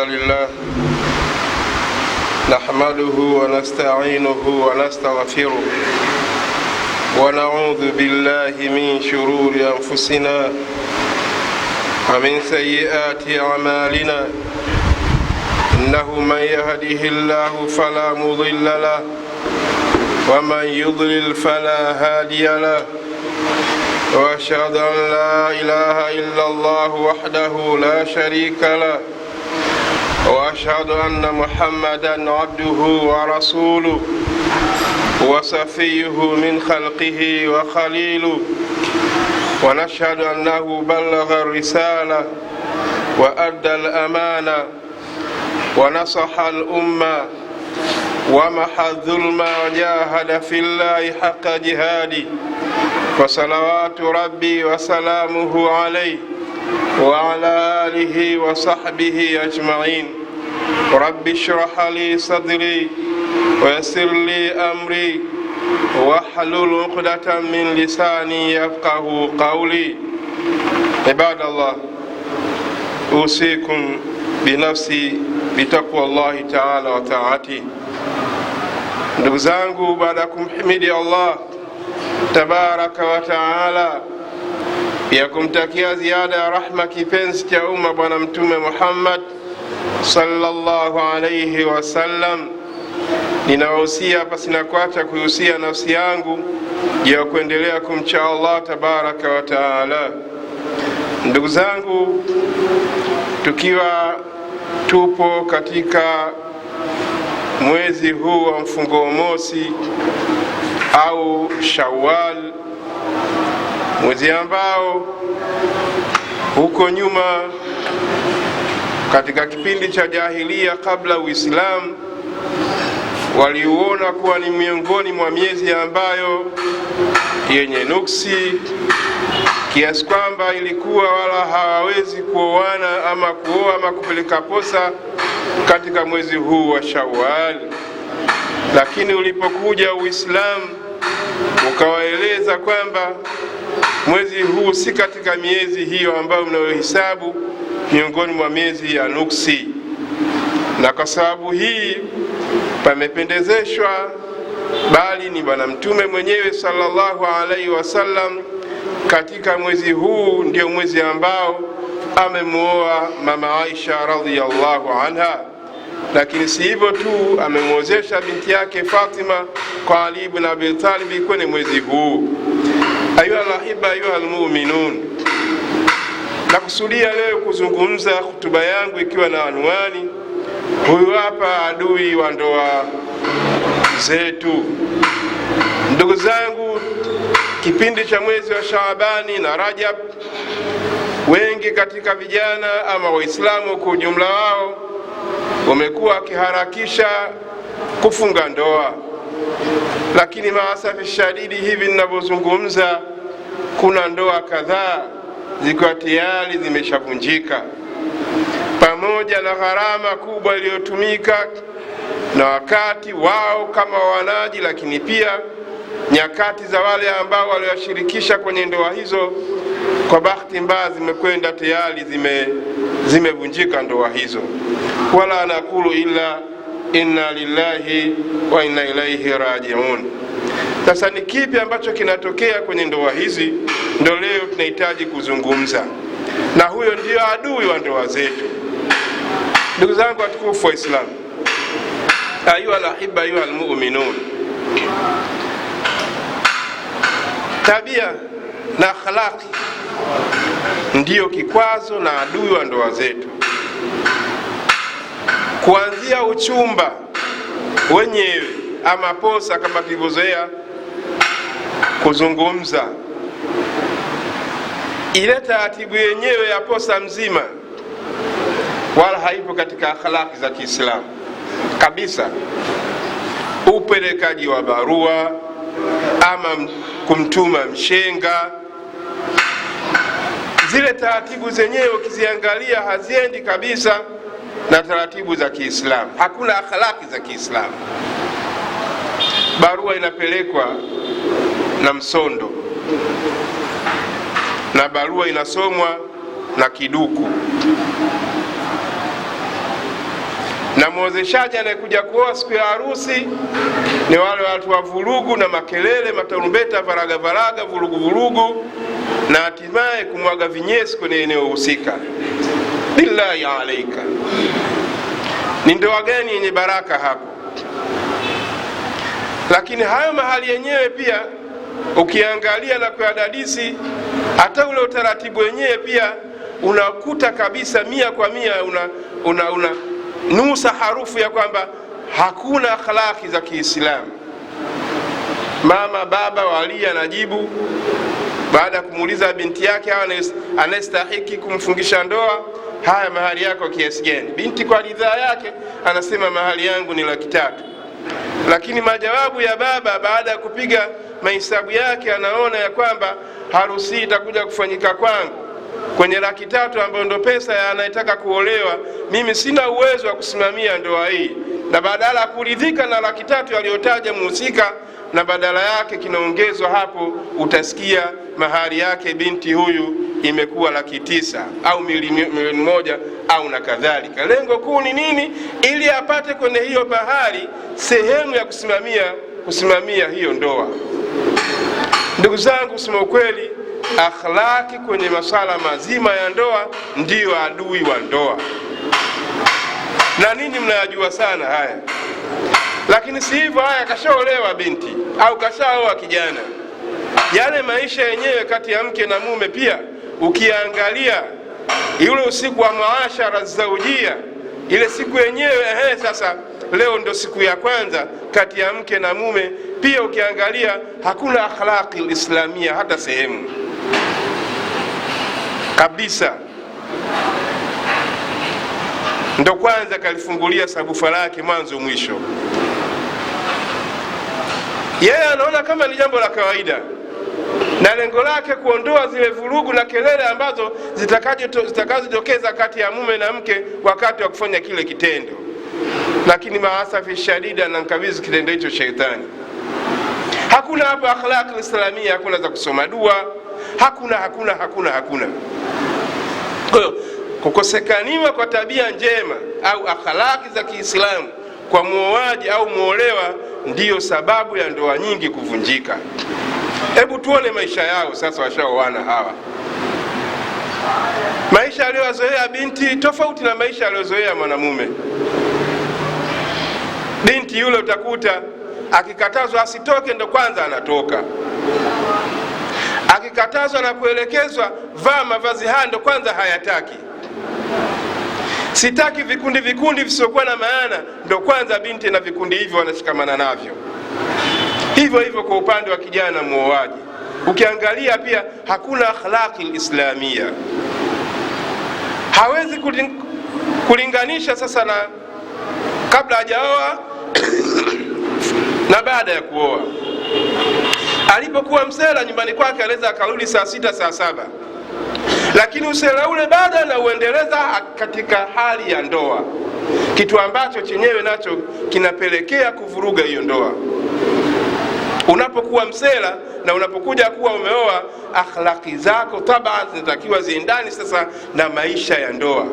لله نحمده ونستعينه ونستغفره ونعوذ بالله من شرور أنفسنا ومن سيئات أعمالنا إنه من يهده الله فلا مضل له ومن يضلل فلا هادي له وأشهد أن لا إله إلا الله وحده لا شريك له وأشهد أن محمدًا عبده ورسوله وصفيه من خلقه وخليله ونشهد أنه بلغ الرسالة وأدى الأمانة ونصح الأمة ومحى الظلم وجاهد في الله حق جهاده وصلوات ربي وسلامه عليه وعلى آله وصحبه أجمعين. رب اشرح لي صدري ويسر لي أمري واحلل عقدة من لساني يفقه قولي. عباد الله، أوصيكم بنفسي بتقوى الله تعالى وطاعته. Ndugu zangu, baada ya kumhimidi Allah tabaraka wa taala, ya kumtakia ziada ya rahma kipenzi cha umma bwana mtume Muhammad sallallahu alayhi wasallam, ninawahusia pasina kuacha kuhusia nafsi yangu ya kuendelea kumcha Allah tabaraka wa taala. Ndugu zangu, tukiwa tupo katika mwezi huu wa mfungo mosi au Shawwal, mwezi ambao huko nyuma katika kipindi cha jahiliya kabla Uislamu waliuona kuwa ni miongoni mwa miezi ambayo yenye nuksi, kiasi kwamba ilikuwa wala hawawezi kuoana ama kuoa ama kupeleka posa katika mwezi huu wa Shawwal. Lakini ulipokuja Uislamu ukawaeleza kwamba mwezi huu si katika miezi hiyo ambayo mnayohesabu miongoni mwa miezi ya nuksi, na kwa sababu hii pamependezeshwa, bali ni bwana mtume mwenyewe sallallahu alaihi wasallam katika mwezi huu ndio mwezi ambao amemuoa mama Aisha radhiyallahu anha. Lakini si hivyo tu, amemuozesha binti yake Fatima kwa Ali ibn Abi Talib kwenye mwezi huu. Ayuha al-ahibba, ayuha al-mu'minun, nakusudia leo kuzungumza hutuba yangu ikiwa na anwani, huyu hapa adui wa ndoa zetu. Ndugu zangu, kipindi cha mwezi wa Shaabani na Rajab, wengi katika vijana ama Waislamu kwa ujumla wao wamekuwa wakiharakisha kufunga ndoa. Lakini maasafi shadidi, hivi ninavyozungumza, kuna ndoa kadhaa zikiwa tayari zimeshavunjika, pamoja na gharama kubwa iliyotumika na wakati wao kama wanaji, lakini pia nyakati za wale ambao waliwashirikisha kwenye ndoa hizo. Kwa bahati mbaya zimekwenda tayari zimevunjika ndoa hizo. Wala nakulu illa inna lillahi wa inna ilaihi rajiun. Sasa ni kipi ambacho kinatokea kwenye ndoa hizi? Ndio leo tunahitaji kuzungumza, na huyo ndio adui wa ndoa zetu. Ndugu zangu watukufu wa Islam, ayuha al-ahibba, ayuha al-mu'minun, tabia na akhlaqi ndiyo kikwazo na adui wa ndoa zetu. Kuanzia uchumba wenyewe ama posa, kama tulivyozoea kuzungumza, ile taratibu yenyewe ya posa mzima wala haipo katika akhlaqi za Kiislamu kabisa. Upelekaji wa barua ama kumtuma mshenga, zile taratibu zenyewe ukiziangalia haziendi kabisa na taratibu za Kiislamu. Hakuna akhlaqi za Kiislamu. Barua inapelekwa na msondo, na barua inasomwa na kiduku. na muozeshaji anayekuja kuoa siku ya harusi ni wale watu wa vurugu na makelele, matarumbeta, varaga varaga, vurugu vurugu, na hatimaye kumwaga vinyesi kwenye eneo husika. Billahi alaika, ni ndoa gani yenye baraka hapo? Lakini hayo mahali yenyewe pia ukiangalia na kuyadadisi, hata ule utaratibu wenyewe pia unakuta kabisa 100% una nusa harufu ya kwamba hakuna akhlaki za Kiislamu. Mama baba wali anajibu baada ya kumuuliza binti yake anastahiki kumfungisha ndoa, haya mahali yako kiasi gani? Binti kwa ridhaa yake anasema mahali yangu ni 300,000. Lakini majawabu ya baba baada ya kupiga mahesabu yake anaona ya kwamba harusi itakuja kufanyika kwangu kwenye 300,000 ambayo ndo pesa ya anayetaka kuolewa. Mimi sina uwezo wa kusimamia ndoa hii, na badala ya kuridhika na 300,000 aliyotaja muhusika, na badala yake kinaongezwa hapo, utasikia mahari yake binti huyu imekuwa 900,000 au milioni 1 au na kadhalika. Lengo kuu ni nini? Ili apate kwenye hiyo mahari sehemu ya kusimamia hiyo ndoa. Ndugu zangu, kusema ukweli, akhlaki kwenye masala mazima ya ndoa ndiyo adui wa ndoa, na nini mnayajua sana haya. Lakini si hivyo, haya kashaolewa binti au kashaoa kijana, yale maisha yenyewe kati ya mke na mume pia ukiangalia yule usiku wa maashara zaujia, ile siku yenyewe sasa leo ndo siku ya kwanza kati ya mke na mume, pia ukiangalia hakuna akhlaqi islamia hata sehemu kabisa. Ndo kwanza kalifungulia sabufa lake mwanzo mwisho. Yeye anaona kama ni jambo la kawaida, na lengo lake kuondoa zile vurugu na kelele ambazo zitakazojitokeza kati ya mume na mke wakati wa kufanya kile kitendo. Lakini maasafi shadida na nkabidhi kitendo hicho shaitani. Hakuna hapo akhlaq islamia, hakuna za kusoma dua, hakuna. Kwa hiyo kukosekaniwa kwa tabia njema au akhlaqi za Kiislamu kwa muoaji au muolewa ndiyo sababu ya ndoa nyingi kuvunjika. Hebu tuone maisha yao sasa, washaoana hawa. Maisha aliyozoea binti tofauti na maisha aliyozoea mwanamume. Binti yule utakuta akikatazwa asitoke ndo kwanza anatoka, akikatazwa na kuelekezwa vaa mavazi haya ndo kwanza hayataki. Sitaki vikundi visiokuwa na maana, ndo kwanza binti na vikundi hivyo wanashikamana navyo. Hivyo kwa upande wa kijana muoaji, ukiangalia pia hakuna akhlaqi islamia. Hawezi kulinganisha sasa na kabla hajaoa na baada ya kuoa. Alipokuwa msela nyumbani kwake anaweza akarudi saa 6 saa 7, lakini usela ule baada na uendeleza katika hali ya ndoa, kitu ambacho chenyewe nacho kinapelekea kuvuruga hiyo ndoa. Unapokuwa msela na unapokuja kuwa umeoa, akhlaki zako tabia zinatakiwa ziendane sasa na maisha ya ndoa.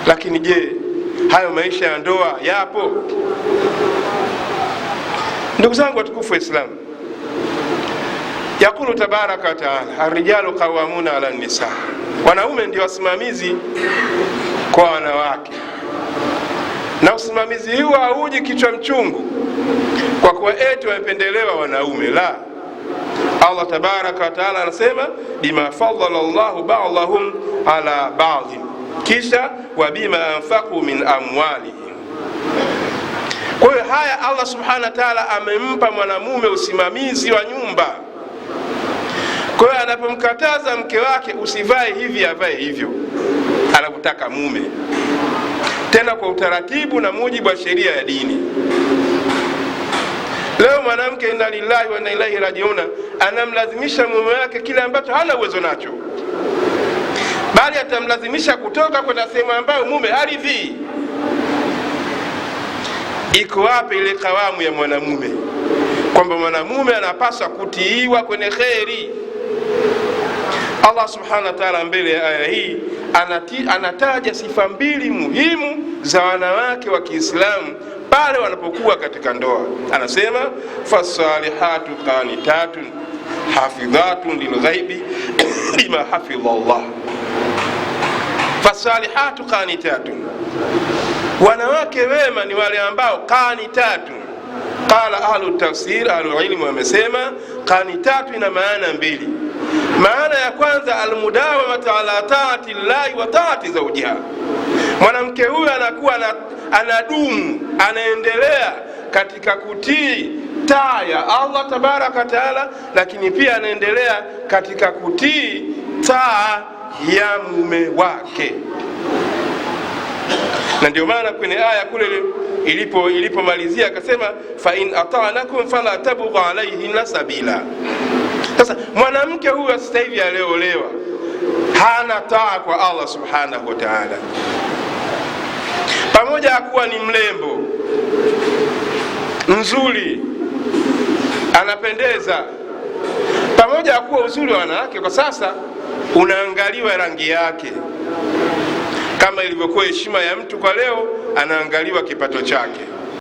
Lakini je, hayo maisha ya ndoa yapo? Ndugu zangu watukufu wa Islam, yakulu tabaraka wa taala, arrijalu qawamuna ala nisa, wanaume ndio wasimamizi kwa wanawake. Na usimamizi huu hauji kichwa mchungu kwa kuwa eti wamependelewa wanaume, la. Allah tabaraka wa taala anasema bima faddala Allahu ba'dahum ala ba'd, kisha wa bima anfaqu min amwalihim. Kwa hiyo haya Allah subhanahu wa ta'ala amempa mwanamume usimamizi wa nyumba. Kwa hiyo anapomkataza mke wake usivae hivi, avae hivyo anakutaka mume, tena kwa utaratibu na mujibu wa sheria ya dini. Leo mwanamke, inna lillahi wa inna ilaihi rajiun, anamlazimisha mume wake kile ambacho hana uwezo nacho, bali atamlazimisha kutoka kwenda sehemu ambayo mume haridhii. Iko wapi ile kawamu ya mwanamume kwamba mwanamume anapaswa kutiiwa kwenye kheri? Allah subhanahu wa ta'ala mbele ya aya hii anataja sifa mbili muhimu za wanawake wa Kiislamu pale wanapokuwa katika ndoa. Anasema fasalihatu qanitatun hafidhatun lilghaibi bima hafidha Allah. Fasalihatu qanitatun, wanawake wema ni wale ambao qanitatun. Qala ahlu tafsir, ahlu ilmu wamesema qanitatu ina maana mbili. Maana ya kwanza almudawamatu ala taati llahi wa taati zawjiha, mwanamke huyu anakuwa anadumu, anaendelea katika kutii taa ya Allah tabaraka taala, lakini pia anaendelea katika kutii taa ya mume wake. Na ndio maana kwenye aya kule ilipomalizia akasema fa in ata'nakum fala tabghu alayhinna sabila. Sasa mwanamke huyu sasa hivi aliolewa hana taa kwa Allah subhanahu wa ta'ala, pamoja ya kuwa ni mlembo nzuri, anapendeza, pamoja ya kuwa uzuri wa wanawake kwa sasa unaangaliwa rangi yake, kama ilivyokuwa heshima ya mtu kwa leo anaangaliwa kipato chake.